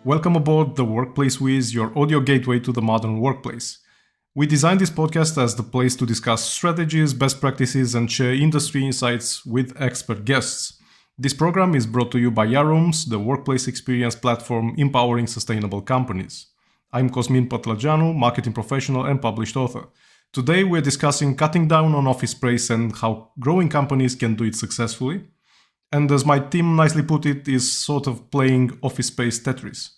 Welcome aboard the Workplace Whiz, your audio gateway to the modern workplace. We designed this podcast as the place to discuss strategies, best practices, and share industry insights with expert guests. This program is brought to you by Yarooms, the workplace experience platform empowering sustainable companies. I'm Cosmin Patlageanu, marketing professional and published author. Today we're discussing cutting down on office space and how growing companies can do it successfully. And as my team nicely put it, is sort of playing office space Tetris.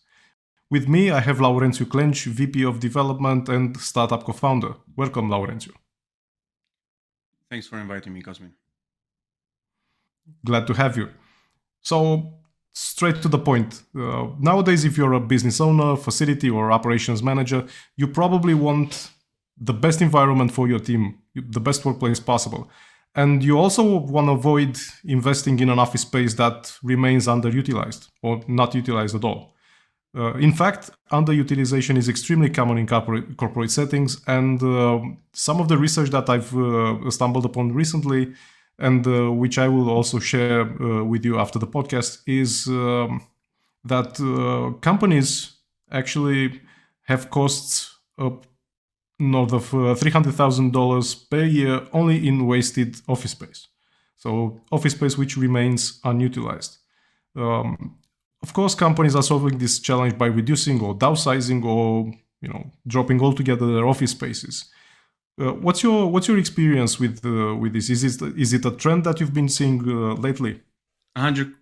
With me, I have Laurentiu Clenci, VP of Development and Startup co-founder. Welcome, Laurentiu. Thanks for inviting me, Cosmin. Glad to have you. So, straight to the point. Nowadays, if you're a business owner, facility, or operations manager, you probably want the best environment for your team, the best workplace possible. And you also want to avoid investing in an office space that remains underutilized or not utilized at all. In fact, underutilization is extremely common in corporate settings, and some of the research that I've stumbled upon recently, and which I will also share with you after the podcast, is that companies actually have costs up north of $300,000 per year only in wasted office space. So office space which remains unutilized. Of course, companies are solving this challenge by reducing or downsizing or dropping altogether their office spaces. What's your experience with this? Is it a trend that you've been seeing lately? 100%,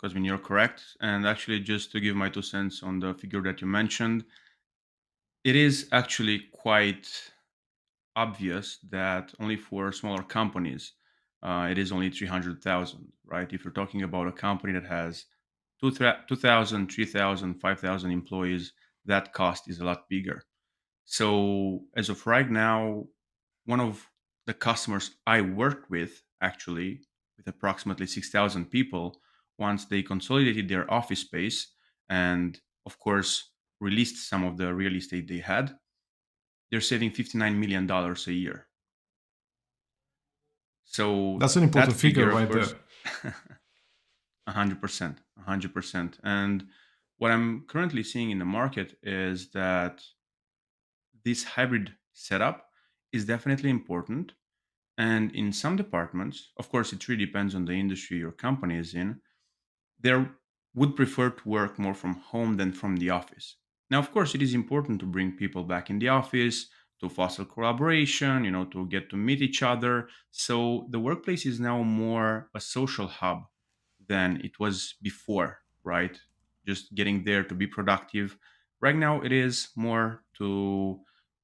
Cosmin, you're correct. And actually, just to give my 2 cents on the figure that you mentioned, it is actually quite obvious that only for smaller companies, it is only 300,000, right? If you're talking about a company that has 2,000, 3,000, 5,000 employees, that cost is a lot bigger. So as of right now, one of the customers I worked with, actually, with approximately 6,000 people, once they consolidated their office space and, of course, released some of the real estate they had, they're saving $59 million a year. So That's an that important figure figure, of right there. course, 100%, 100%. And what I'm currently seeing in the market is that this hybrid setup is definitely important. And in some departments, of course, it really depends on the industry your company is in, they would prefer to work more from home than from the office. Now, of course, it is important to bring people back in the office, to foster collaboration, to get to meet each other. So the workplace is now more a social hub than it was before, right? Just getting there to be productive. Right now, it is more to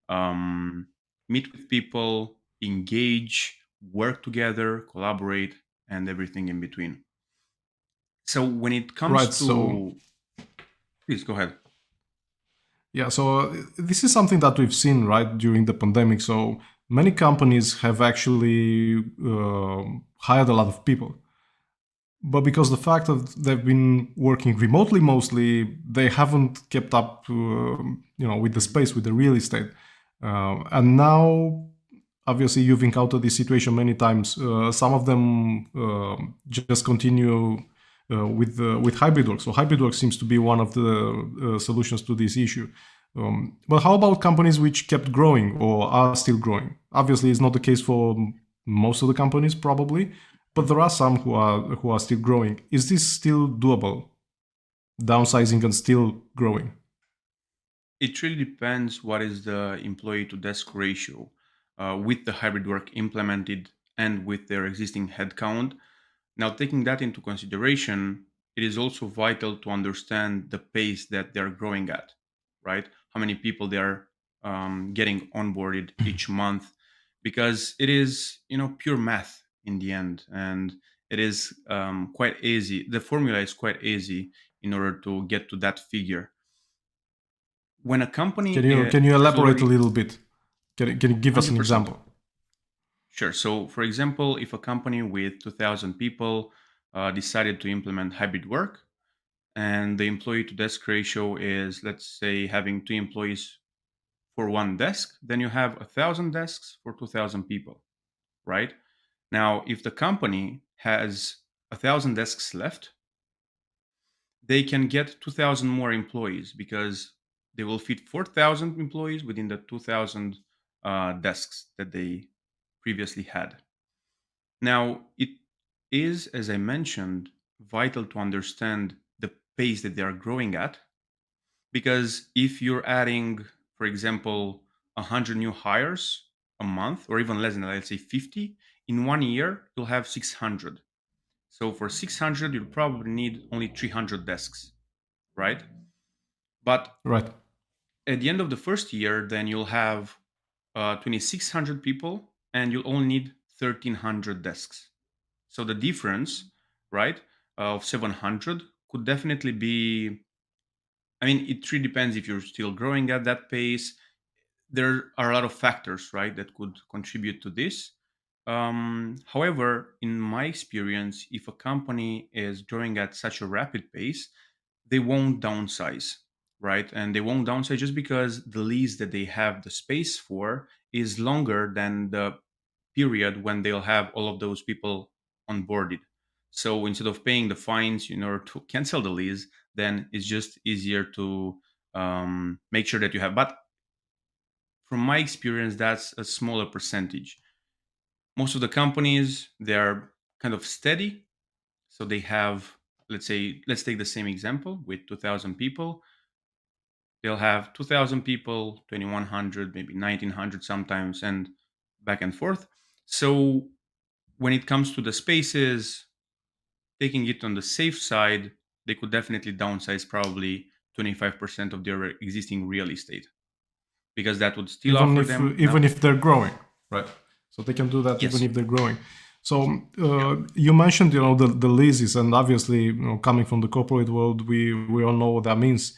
um, meet with people, engage, work together, collaborate, and everything in between. So when it comes Right. So to, please go ahead. yeah, so this is something that we've seen right during the pandemic. So many companies have actually hired a lot of people, but because the fact that they've been working remotely mostly, they haven't kept up, with the space, with the real estate, and now obviously you've encountered this situation many times. Some of them just continue with hybrid work. So hybrid work seems to be one of the solutions to this issue. But how about companies which kept growing or are still growing? Obviously, it's not the case for most of the companies, probably, but there are some who are still growing. Is this still doable? Downsizing and still growing? It really depends what is the employee to desk ratio with the hybrid work implemented and with their existing headcount. Now, taking that into consideration, it is also vital to understand the pace that they're growing at, right? How many people they are getting onboarded each month, because it is, pure math in the end, and it is quite easy. The formula is quite easy in order to get to that figure. When a company Can you has elaborate a already little bit? Can you give us an 100%. example? Sure. So, for example, if a company with 2,000 people decided to implement hybrid work, and the employee to desk ratio is, let's say, having 2 employees for one desk, then you have 1,000 desks for 2,000 people, right? Now, if the company has 1,000 desks left, they can get 2,000 more employees because they will fit 4,000 employees within the 2,000 desks that they previously had. Now, it is, as I mentioned, vital to understand the pace that they are growing at, because if you're adding, for example, 100 new hires a month, or even less than that, let's say 50, in 1 year, you'll have 600. So for 600, you'll probably need only 300 desks, right? But Right. at the end of the first year, then you'll have 2,600 people and you'll only need 1,300 desks. So the difference, right, of 700 could definitely be, I mean, it really depends if you're still growing at that pace. There are a lot of factors, right, that could contribute to this. However, in my experience, if a company is growing at such a rapid pace, they won't downsize, right? And they won't downsize just because the lease that they have the space for is longer than the period when they'll have all of those people onboarded. So instead of paying the fines in order to cancel the lease, then it's just easier to make sure that you have. But from my experience, that's a smaller percentage. Most of the companies, they're kind of steady. So they have, let's say, let's take the same example with 2,000 people. They'll have 2,000 people, 2,100, maybe 1,900 sometimes, and back and forth. So when it comes to the spaces, taking it on the safe side, they could definitely downsize probably 25% of their existing real estate, because that would still even offer if them enough. even if they're growing, right? So they can do that even Yes. if they're growing. So Yeah. you mentioned, the leases, and obviously, coming from the corporate world, we all know what that means.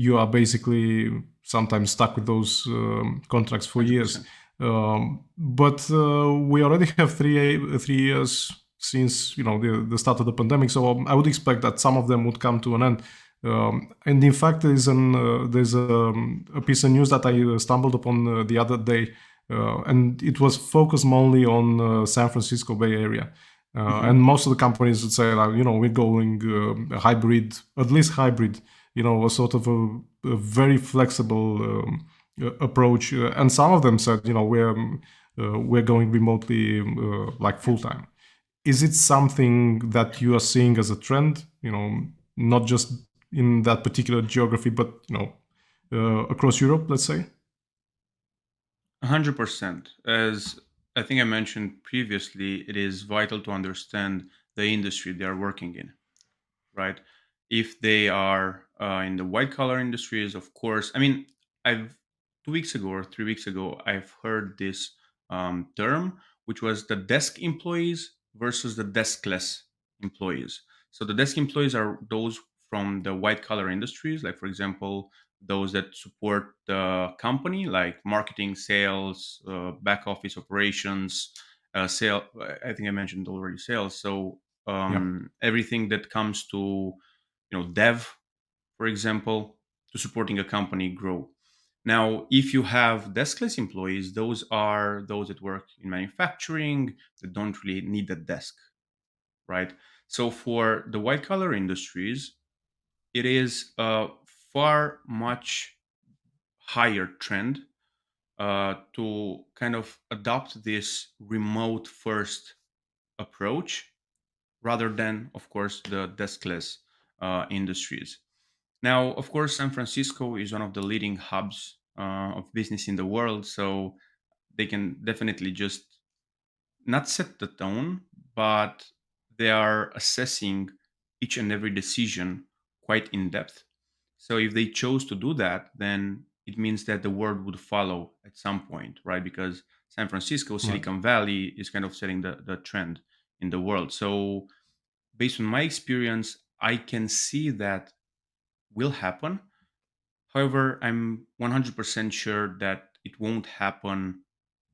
You are basically sometimes stuck with those contracts for years. 100%. But we already have 3 years since the start of the pandemic, so I would expect that some of them would come to an end. And in fact, there's a piece of news that I stumbled upon the other day, and it was focused mainly on San Francisco Bay Area. And Hmm. most of the companies would say, like, we're going hybrid, at least hybrid, a sort of a very flexible approach. And some of them said, we're going remotely, like full time. Is it something that you are seeing as a trend? Not just in that particular geography, but across Europe, let's say. 100%. As I think I mentioned previously, it is vital to understand the industry they are working in, right? If they are in the white collar industries, of course. I mean, I've 2 weeks ago or 3 weeks ago, I've heard this term, which was the desk employees versus the deskless employees. So the desk employees are those from the white collar industries, like, for example, those that support the company, like marketing, sales, back office operations, sale. I think I mentioned already sales. So Yeah, everything that comes to dev, for example, to supporting a company grow. Now, if you have deskless employees, those are those that work in manufacturing that don't really need a desk, right? So for the white collar industries, it is a far much higher trend to kind of adopt this remote first approach rather than, of course, the deskless industries. Now, of course, San Francisco is one of the leading hubs of business in the world, so they can definitely just not set the tone, but they are assessing each and every decision quite in depth. So if they chose to do that, then it means that the world would follow at some point, right? Because San Francisco, right. Silicon Valley is kind of setting the trend in the world. So based on my experience, I can see that will happen. However, I'm 100% sure that it won't happen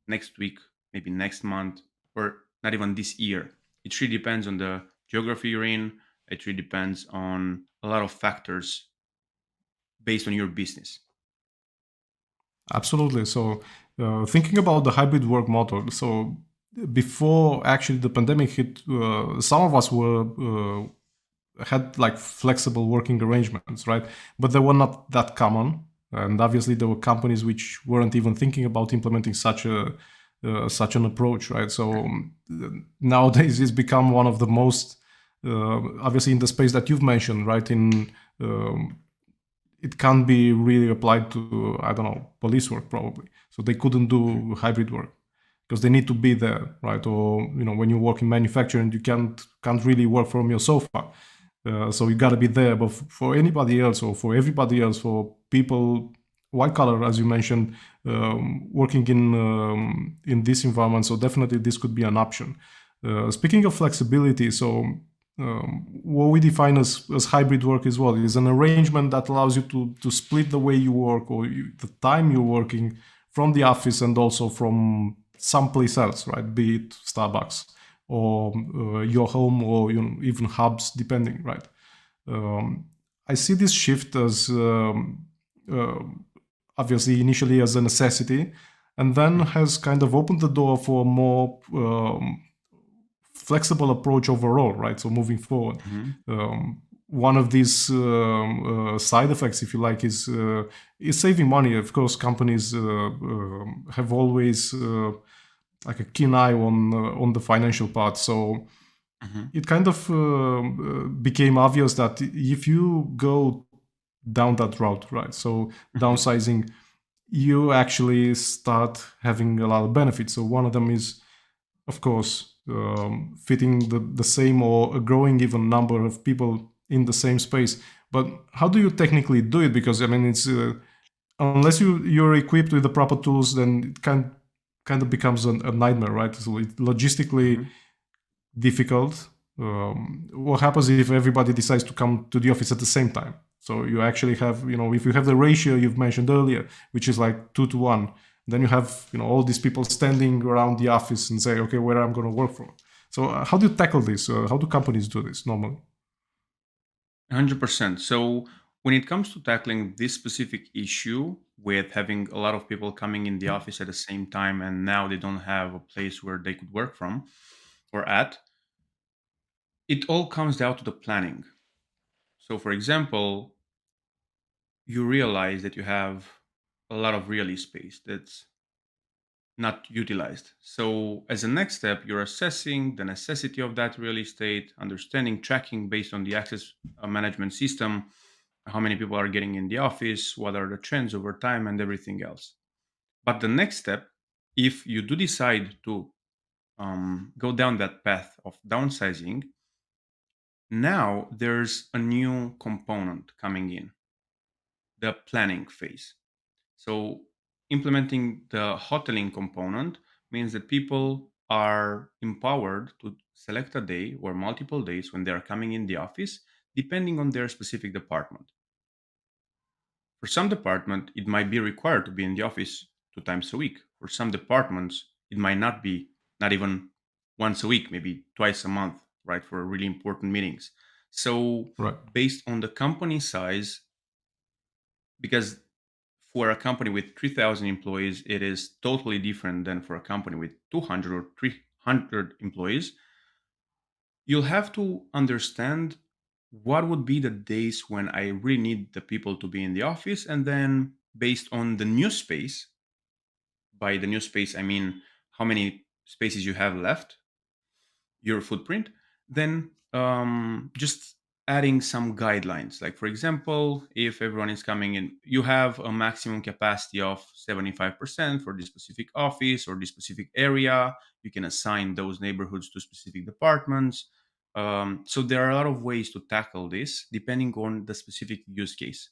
next week, maybe next month, or not even this year. It really depends on the geography you're in. It really depends on a lot of factors based on your business. Absolutely. So, thinking about the hybrid work model, before actually the pandemic hit, some of us were had like flexible working arrangements, right? But they were not that common, and obviously there were companies which weren't even thinking about implementing such an approach, right? So nowadays it's become one of the most obviously in the space that you've mentioned, right? In it can't be really applied to, I don't know, police work probably. So they couldn't do hybrid work because they need to be there, right? Or when you work in manufacturing, you can't really work from your sofa. So you got to be there. But for anybody else, or for everybody else, for people white collar, as you mentioned, working in this environment, so definitely this could be an option. Speaking of flexibility, so what we define as hybrid work as well is an arrangement that allows you to split the way you work, or the time you're working from the office and also from someplace else, right? Be it Starbucks or your home, or even hubs, depending, right? I see this shift as obviously initially as a necessity, and then has kind of opened the door for a more flexible approach overall, right? So moving forward, one of these side effects, if you like, is saving money. Of course, companies have always like a keen eye on the financial part. So it kind of became obvious that if you go down that route, right? So downsizing, you actually start having a lot of benefits. So one of them is, of course, fitting the same or a growing even number of people in the same space. But how do you technically do it? Because I mean, it's unless you're equipped with the proper tools, then it kind of becomes a nightmare, right? So it logistically difficult. What happens if everybody decides to come to the office at the same time? So you actually have, if you have the ratio you've mentioned earlier, which is like 2-to-1, then you have, all these people standing around the office and say, okay, where I'm going to work from. So how do you tackle this? How do companies do this normally? 100%. So when it comes to tackling this specific issue with having a lot of people coming in the office at the same time, and now they don't have a place where they could work from or at, it all comes down to the planning. So, for example, you realize that you have a lot of real space that's not utilized. So, as a next step, you're assessing the necessity of that real estate, understanding, tracking based on the access management system, how many people are getting in the office, what are the trends over time, and everything else. But the next step, if you do decide to go down that path of downsizing, now there's a new component coming in, the planning phase. So, implementing the hoteling component means that people are empowered to select a day or multiple days when they are coming in the office, depending on their specific department. For some department, it might be required to be in the office 2 times a week. For some departments, it might not be, not even once a week, maybe twice a month, right, for really important meetings. So, Right. based on the company size, because for a company with 3,000 employees, it is totally different than for a company with 200 or 300 employees. You'll have to understand what would be the days when I really need the people to be in the office. And then, based on the new space, by the new space, I mean how many spaces you have left, your footprint, then just adding some guidelines. Like, for example, if everyone is coming in, you have a maximum capacity of 75% for this specific office or this specific area. You can assign those neighborhoods to specific departments. So there are a lot of ways to tackle this depending on the specific use case.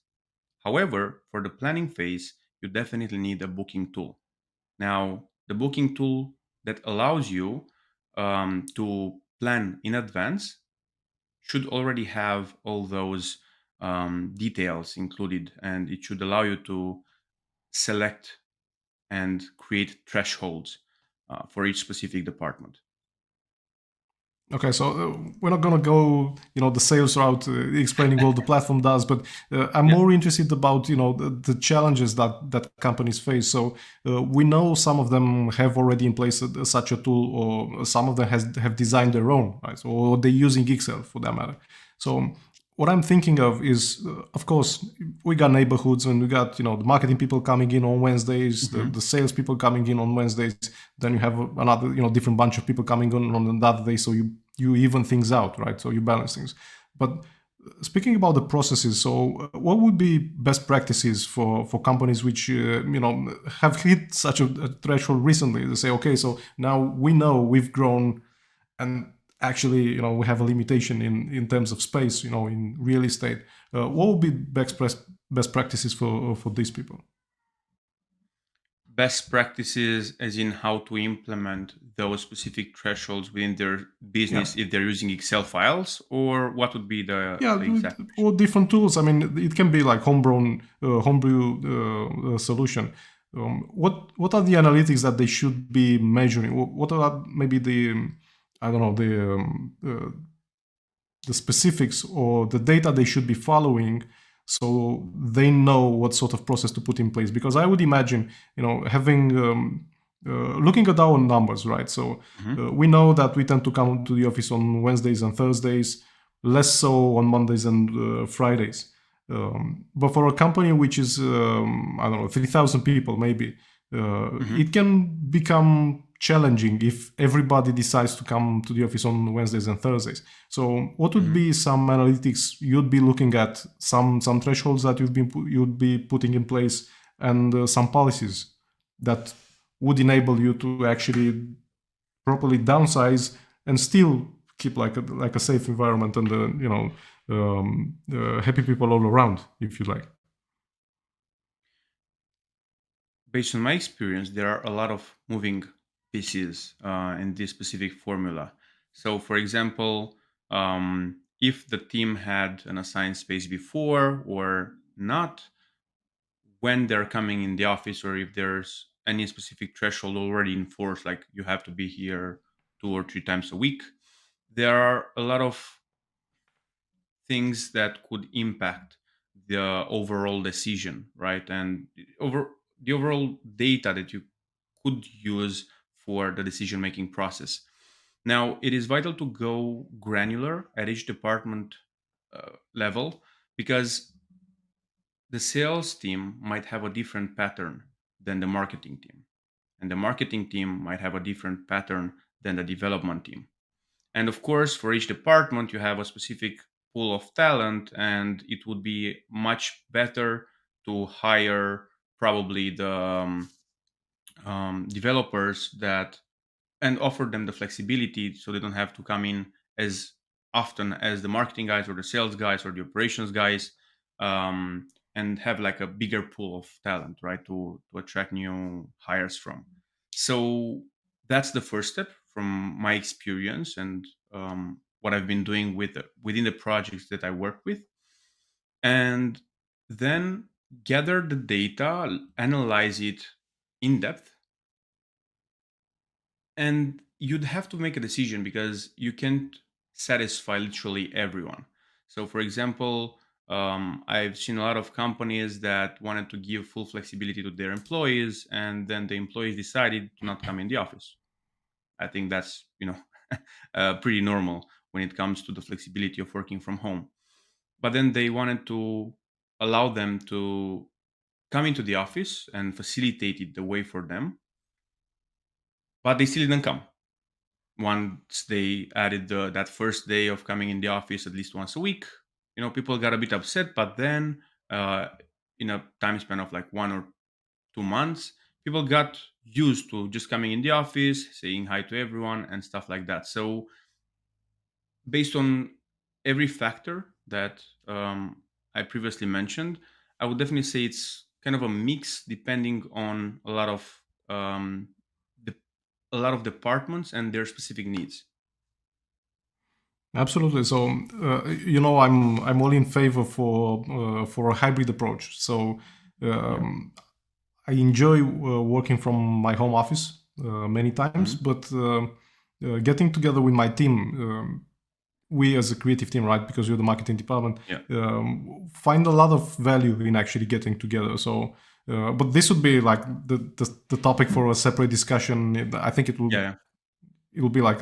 However, for the planning phase, you definitely need a booking tool. Now, the booking tool that allows you to plan in advance should already have all those details included, and it should allow you to select and create thresholds for each specific department. Okay, so we're not going to go, the sales route, explaining what the platform does, but I'm Yeah. more interested about, the challenges that companies face. So we know some of them have already in place such a tool, or some of them have designed their own, right? So, or they're using Excel for that matter. So what I'm thinking of is, of course, we got neighborhoods and we got the marketing people coming in on Wednesdays, the Hmm. sales people coming in on Wednesdays. Then you have another different bunch of people coming on another day. So you even things out, right? So you balance things. But speaking about the processes, so what would be best practices for companies which have hit such a threshold recently? They say, okay, so now we know we've grown, and actually we have a limitation in terms of space, in real estate. What would be best practices for these people? Best practices, as in how to implement those specific thresholds within their Yeah. business if they're using Excel files, or what would be Yeah, the exact question? or different tools. I mean, it can be like homebrew solution. What are the analytics that they should be measuring? What are maybe I don't know, the specifics or the data they should be following, so they know what sort of process to put in place? Because I would imagine, having looking at our numbers, right? So Hmm. we know that we tend to come to the office on Wednesdays and Thursdays, less so on Mondays and Fridays. But for a company which is, I don't know, 3,000 people maybe, Hmm. it can become challenging if everybody decides to come to the office on Wednesdays and Thursdays. So, what would Hmm. be some analytics you'd be looking at, some thresholds that you'd be putting in place, and some policies that would enable you to actually properly downsize and still keep like a safe environment and happy people all around, if you like. Based on my experience, there are a lot of moving pieces in this specific formula. So, for example, if the team had an assigned space before or not, when they're coming in the office, or if there's any specific threshold already in force, like you have to be here 2 or 3 times a week, there are a lot of things that could impact the overall decision, right? And the overall data that you could use for the decision making process. Now, it is vital to go granular at each department level, because the sales team might have a different pattern than the marketing team, and the marketing team might have a different pattern than the development team. And of course, for each department, you have a specific pool of talent, and it would be much better to hire probably the developers that, and offer them the flexibility so they don't have to come in as often as the marketing guys or the sales guys or the operations guys, and have like a bigger pool of talent, right, to attract new hires from. So that's the first step from my experience, and what I've been doing within the projects that I work with. And then gather the data, analyze it in depth, and you'd have to make a decision because you can't satisfy literally everyone. So, for example, I've seen a lot of companies that wanted to give full flexibility to their employees, and then the employees decided to not come in the office. I think that's pretty normal when it comes to the flexibility of working from home. But then they wanted to allow them to come into the office and facilitate it the way for them, but they still didn't come. Once they added that first day of coming in the office at least once a week, people got a bit upset. But then, uh, in a time span of like 1 or 2 months, people got used to just coming in the office, saying hi to everyone, and stuff like that. So, based on every factor that I previously mentioned, I would definitely say it's kind of a mix depending on um, the, a lot of departments and their specific needs. Absolutely. So, I'm all in favor for a hybrid approach. So, Yeah. um, I enjoy working from my home office many times, Mhm. but getting together with my team, we as a creative team, right? Because we're the marketing department, Yeah. find a lot of value in actually getting together. So, but this would be like the topic for a separate discussion. I think Yeah. it will be like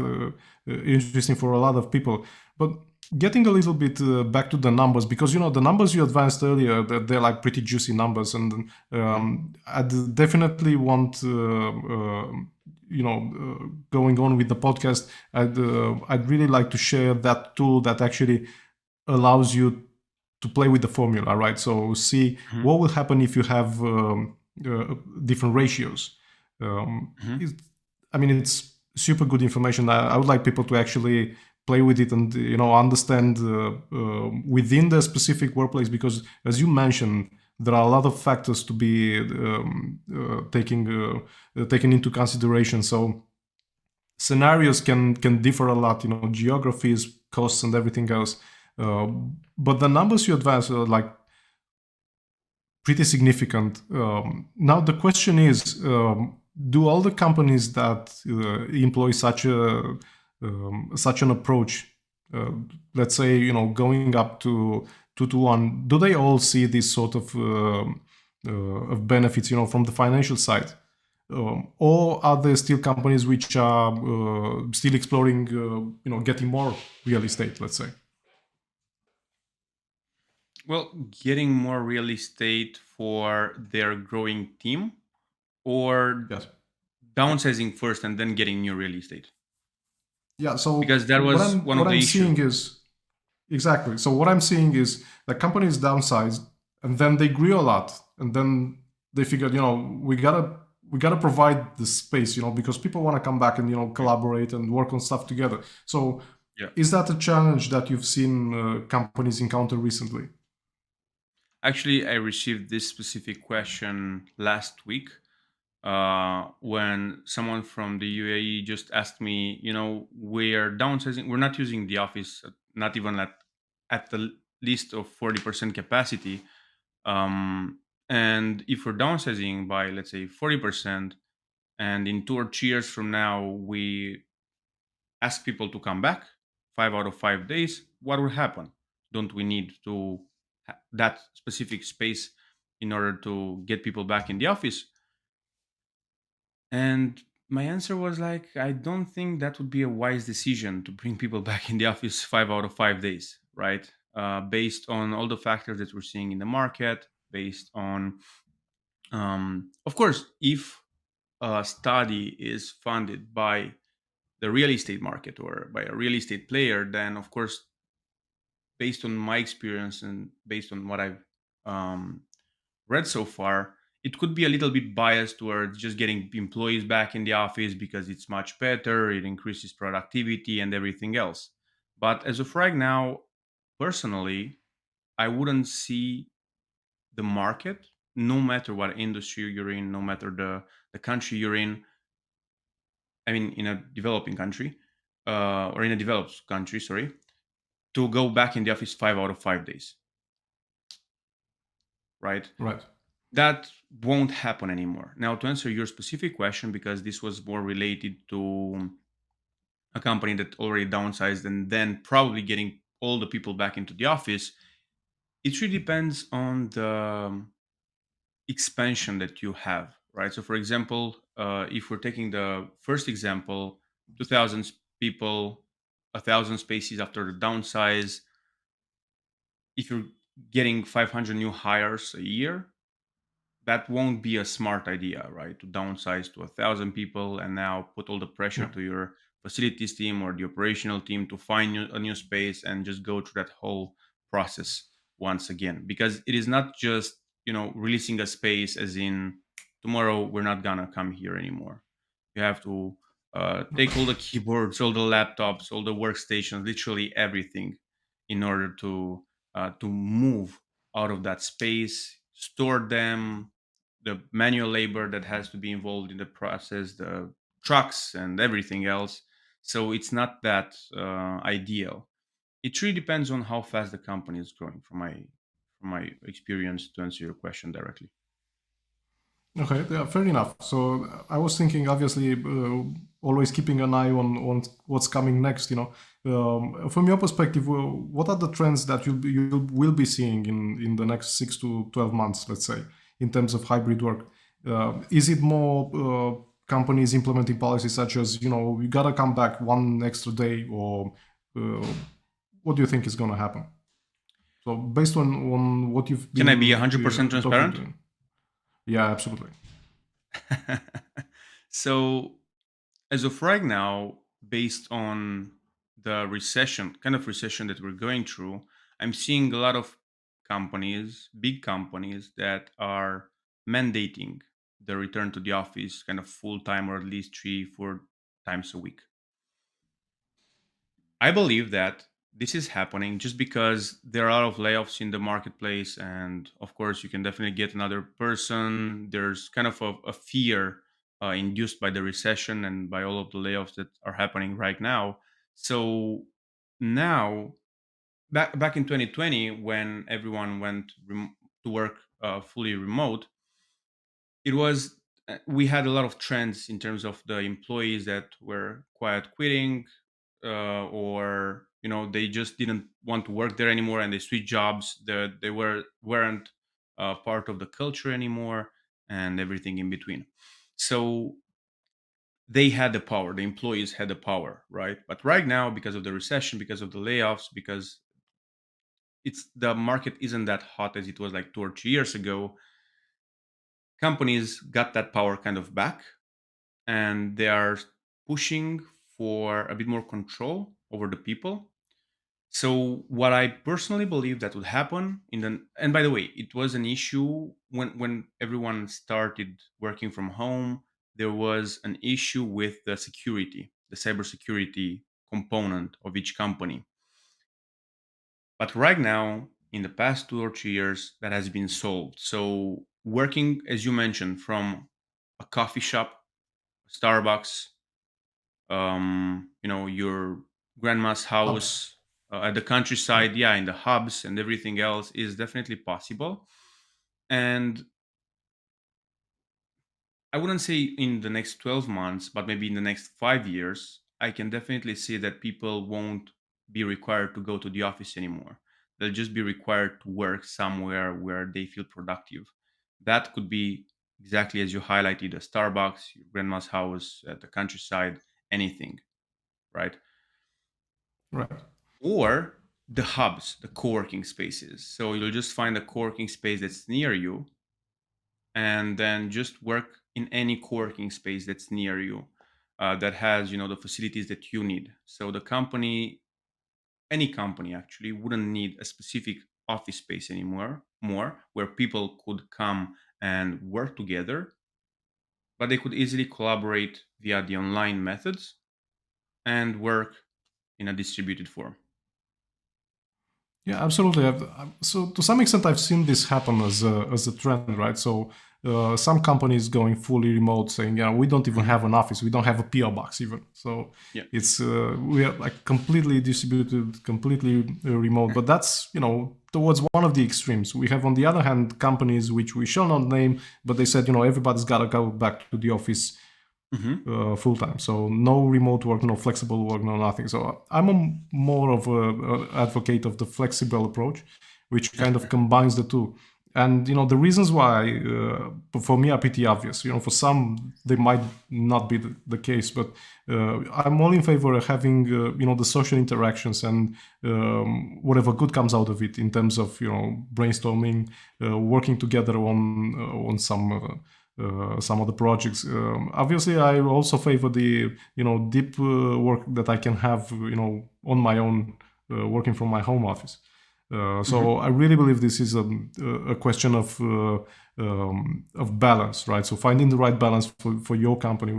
interesting for a lot of people. But getting a little bit back to the numbers, because the numbers you advanced earlier, they're like pretty juicy numbers, and Mhm. I'd definitely want going on with the podcast. I'd really like to share that tool that actually allows you to play with the formula, right? So see Mhm. what will happen if you have different ratios. Mhm. It, I mean, it's super good information. I would like people to actually play with it and understand within the specific workplace, because as you mentioned, there are a lot of factors to be taken into consideration. So scenarios can differ a lot, geographies, costs, and everything else. Uh, but the numbers you advance are like pretty significant. Now the question is, do all the companies that employ such an approach, uh, let's say going up to 2 to 1, do they all see this sort of benefits, from the financial side? Or are there still companies which are still exploring, getting more real estate, let's say? Well, getting more real estate for their growing team, or Yes. downsizing first and then getting new real estate? Yeah. So Because that what was I'm one what of I'm the issues. seeing is exactly. So what I'm seeing is that companies downsized and then they grew a lot, and then they figured, we gotta provide the space, because people want to come back and Mm. collaborate and work on stuff together. So Yeah. is that a challenge that you've seen companies encounter recently? Actually, I received this specific question last week when someone from the UAE just asked me, we're downsizing, we're not using the office, not even at the least of 40% capacity. And if we're downsizing by, let's say, 40%, and in 2 or 3 years from now, we ask people to come back 5 out of 5 days, what will happen? Don't we need to that specific space in order to get people back in the office? And my answer was like, I don't think that would be a wise decision to bring people back in the office 5 out of 5 days, right? Based on all the factors that we're seeing in the market, based on, of course, if a study is funded by the real estate market or by a real estate player, then of course, based on my experience and based on what I've um, read so far, it could be a little bit biased towards just getting employees back in the office because it's much better, it increases productivity and everything else. But as of right now, personally, I wouldn't see the market, no matter what industry you're in, no matter the country you're in. I mean, in a developing country, or in a developed country, sorry, to go back in the office 5 out of 5 days, right? Right. That won't happen anymore. Now, to answer your specific question, because this was more related to a company that already downsized and then probably getting all the people back into the office, it really depends on the expansion that you have, right? So, for example, if we're taking the first example, 2,000 people, 1,000 spaces after the downsize, if you're getting 500 new hires a year, that won't be a smart idea, right? To downsize to 1,000 people and now put all the pressure Yeah. to your facilities team or the operational team to find a new space and just go through that whole process once again. Because it is not just, releasing a space as in tomorrow we're not gonna come here anymore. You have to take all the keyboards, all the laptops, all the workstations, literally everything in order to move out of that space, store them, the manual labor that has to be involved in the process, the trucks and everything else. So it's not that ideal. It really depends on how fast the company is growing. From my experience, to answer your question directly. Okay, yeah, fair enough. So I was thinking, obviously, always keeping an eye on what's coming next. From your perspective, what are the trends that you will be seeing in the next 6 to 12 months, let's say, in terms of hybrid work? Is it more companies implementing policies such as, you gotta come back one extra day, or uh, what do you think is going to happen? So based on what you've Can I be been 100% talking transparent? to, yeah, absolutely. So, as of right now, based on the recession, kind of recession that we're going through, I'm seeing a lot of companies, big companies, that are mandating the return to the office kind of full time or at least 3, 4 times a week. I believe that this is happening just because there are a lot of layoffs in the marketplace. And of course, you can definitely get another person. There's kind of a fear induced by the recession and by all of the layoffs that are happening right now. So now, back in 2020, when everyone went to work fully remote, it was we had a lot of trends in terms of the employees that were quiet quitting, or they just didn't want to work there anymore and they switched jobs. They weren't part of the culture anymore, and everything in between. So they had the power, the employees had the power, right? But right now, because of the recession, because of the layoffs, because it's the market isn't that hot as it was like 2 or 3 years ago, companies got that power kind of back, and they are pushing for a bit more control over the people. So what I personally believe that would happen in the and by the way, it was an issue when everyone started working from home. There was an issue with the security, the cybersecurity component of each company. But right now, in the past 2 or 3 years, that has been solved. So working, as you mentioned, from a coffee shop, Starbucks, your grandma's Hubs. house, at the Yeah. countryside, yeah, in the hubs and everything else is definitely possible. And I wouldn't say in the next 12 months, but maybe in the next 5 years, I can definitely see that people won't be required to go to the office anymore. They'll just be required to work somewhere where they feel productive. That could be exactly as you highlighted, a Starbucks, your grandma's house, at the countryside, anything, right? Right. Or the hubs, the co-working spaces. So you'll just find a co-working space that's near you, and then just work in any co-working space that's near you, that has the facilities that you need. So the company, any company actually, wouldn't need a specific office space anymore, more where people could come and work together, but they could easily collaborate via the online methods and work in a distributed form. Yeah, absolutely. So to some extent, I've seen this happen as a trend, right? So some companies going fully remote, saying, "Yeah, we don't even Hmm. have an office. We don't have a PO box even." So Yeah. it's we are like completely distributed, completely remote. But that's towards one of the extremes. We have on the other hand companies which we shall not name, but they said everybody's got to go back to the office Hmm. full time. So no remote work, no flexible work, no nothing. So I'm more of a advocate of the flexible approach, which kind of combines the two. And the reasons why, for me, are pretty obvious. For some they might not be the case, but I'm all in favor of having the social interactions and whatever good comes out of it in terms of brainstorming, working together on some of the projects. Obviously, I also favor the deep work that I can have on my own, working from my home office. So Hmm. I really believe this is a question of balance, right? So finding the right balance for your company,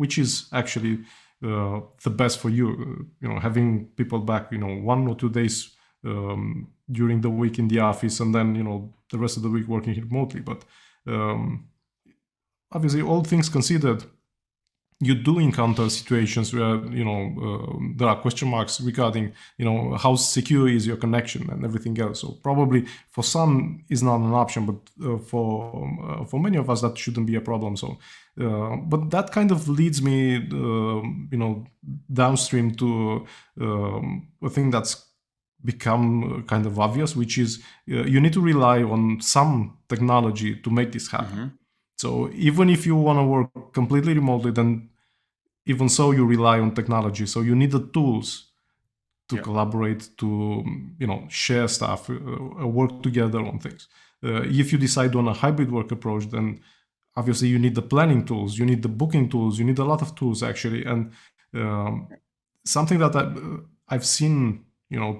which is actually the best for you. Having people back, 1 or 2 days during the week in the office, and then the rest of the week working remotely. But um, obviously, all things considered, you do encounter situations where there are question marks regarding how secure is your connection and everything else. So probably for some is not an option, but for many of us that shouldn't be a problem. So, but that kind of leads me downstream to a thing that's become kind of obvious, which is you need to rely on some technology to make this happen. Hmm. So even if you want to work completely remotely, then even so you rely on technology. So you need the tools Yeah. collaborate, to share stuff, work together on things. If you decide on a hybrid work approach, then obviously you need the planning tools, you need the booking tools, you need a lot of tools actually. And something that I've seen,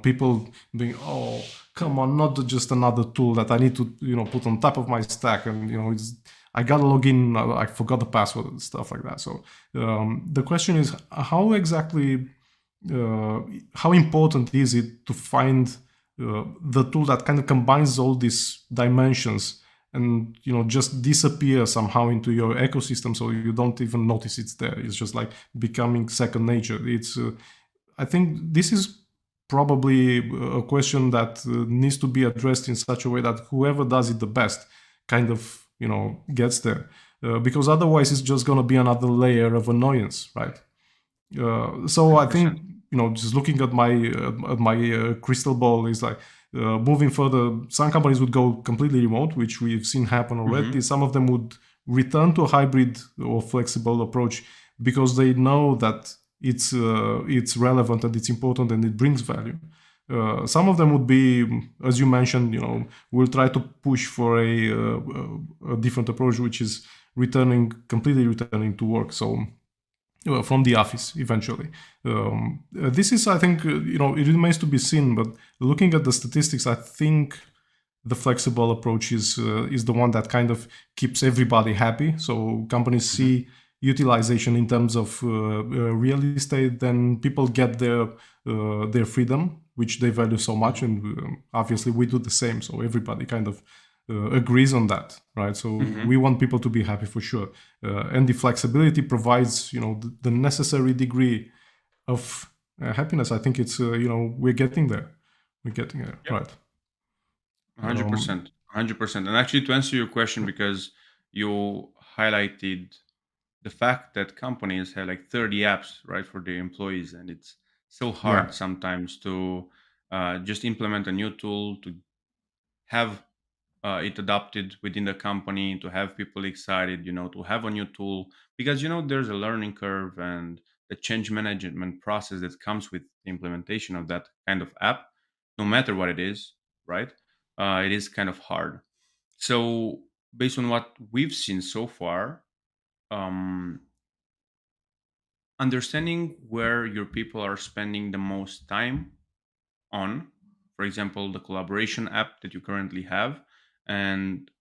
people being, oh, come on, not just another tool that I need to, put on top of my stack, and I gotta log in, I forgot the password and stuff like that. So the question is, how exactly, how important is it to find the tool that kind of combines all these dimensions and just disappear somehow into your ecosystem, so you don't even notice it's there? It's just like becoming second nature. It's I think this is probably a question that needs to be addressed in such a way that whoever does it the best kind of gets there, because otherwise it's just going to be another layer of annoyance, right? So I think 100%. just looking at my crystal ball is like, moving further, some companies would go completely remote, which we've seen happen already. Some of them would return to a hybrid or flexible approach because they know that it's relevant and it's important and it brings value. Some of them would be, as you mentioned, we'll try to push for a different approach, which is completely returning to work. So from the office eventually. This is, I think, it remains to be seen. But looking at the statistics, I think the flexible approach is the one that kind of keeps everybody happy. So companies see utilization in terms of real estate, then people get their freedom, which they value so much, and obviously we do the same. So everybody kind of agrees on that, right? So we want people to be happy for sure, and the flexibility provides, the necessary degree of happiness. I think it's, we're getting there. Yep. Right? 100%. 100%. And actually, to answer your question, because you highlighted the fact that companies have like 30 apps, right, for their employees, and it's so hard Yeah. sometimes to just implement a new tool, to have it adopted within the company, to have people excited, to have a new tool, because there's a learning curve and the change management process that comes with the implementation of that kind of app, no matter what it is, right? It is kind of hard. So based on what we've seen so far, um, understanding where your people are spending the most time on, for example, the collaboration app that you currently have, and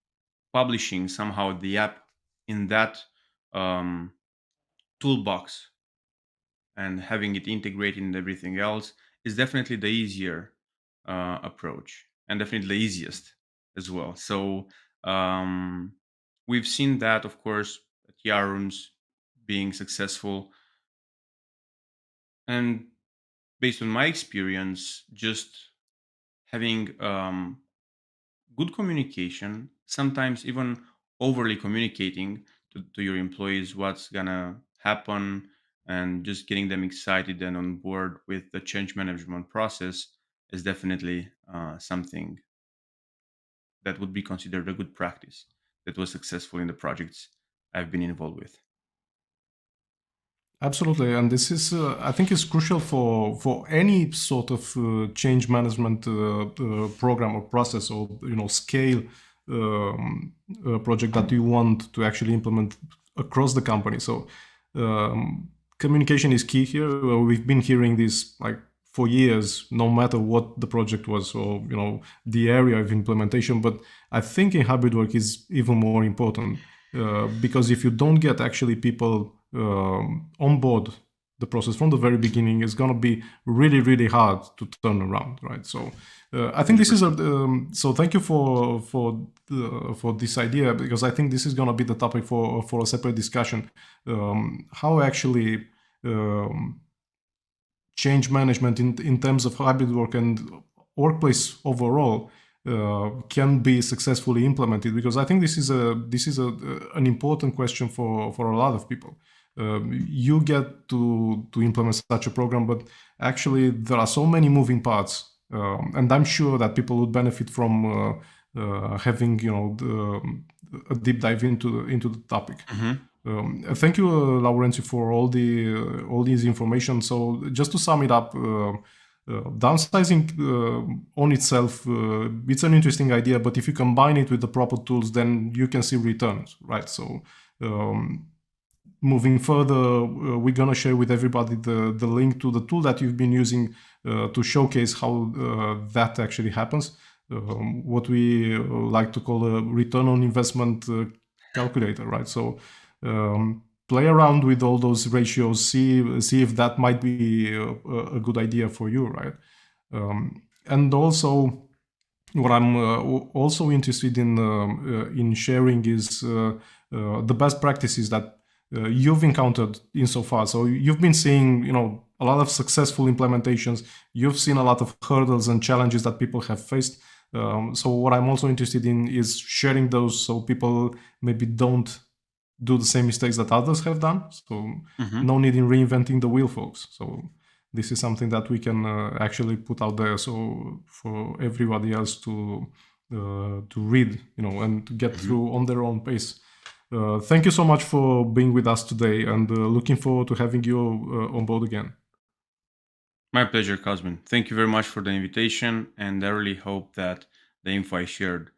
publishing somehow the app in that um, toolbox and having it integrated in everything else is definitely the easier approach, and definitely the easiest as well. So um, we've seen that, of course, at PR rooms being successful. And based on my experience, just having good communication, sometimes even overly communicating to your employees what's gonna happen, and just getting them excited and on board with the change management process is definitely something that would be considered a good practice that was successful in the projects I've been involved with. Absolutely, and this is, I think, is crucial for any sort of change management program or process, or scale project that you want to actually implement across the company. So communication is key here. We've been hearing this like for years, no matter what the project was, or the area of implementation. But I think in hybrid work is even more important, because if you don't get actually people on board the process from the very beginning, it's going to be really, really hard to turn around, right? So I think this is so thank you for this idea, because I think this is going to be the topic for a separate discussion. How actually change management in terms of hybrid work and workplace overall can be successfully implemented, because I think this is an important question for a lot of people. You get to implement such a program, but actually there are so many moving parts, and I'm sure that people would benefit from having a deep dive into the topic. Thank you, Laurentiu, for all these information. So just to sum it up, Downsizing on itself, it's an interesting idea, but if you combine it with the proper tools, then you can see returns, right? So moving further, we're going to share with everybody the link to the tool that you've been using to showcase how that actually happens. What we like to call a return on investment calculator, right? So play around with all those ratios, see if that might be a good idea for you, right? And also, what I'm also interested in sharing is the best practices that you've encountered insofar. So you've been seeing, a lot of successful implementations. You've seen a lot of hurdles and challenges that people have faced. So what I'm also interested in is sharing those so people maybe don't do the same mistakes that others have done. So no need in reinventing the wheel, folks. So this is something that we can actually put out there, so for everybody else to read, and to get through on their own pace. Thank you so much for being with us today, and looking forward to having you on board again. My pleasure, Cosmin. Thank you very much for the invitation, and I really hope that the info I shared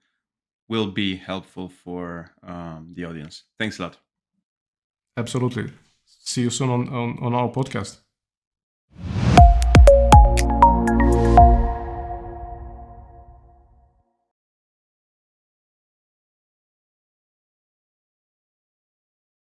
will be helpful for the audience. Thanks a lot. Absolutely. See you soon on our podcast.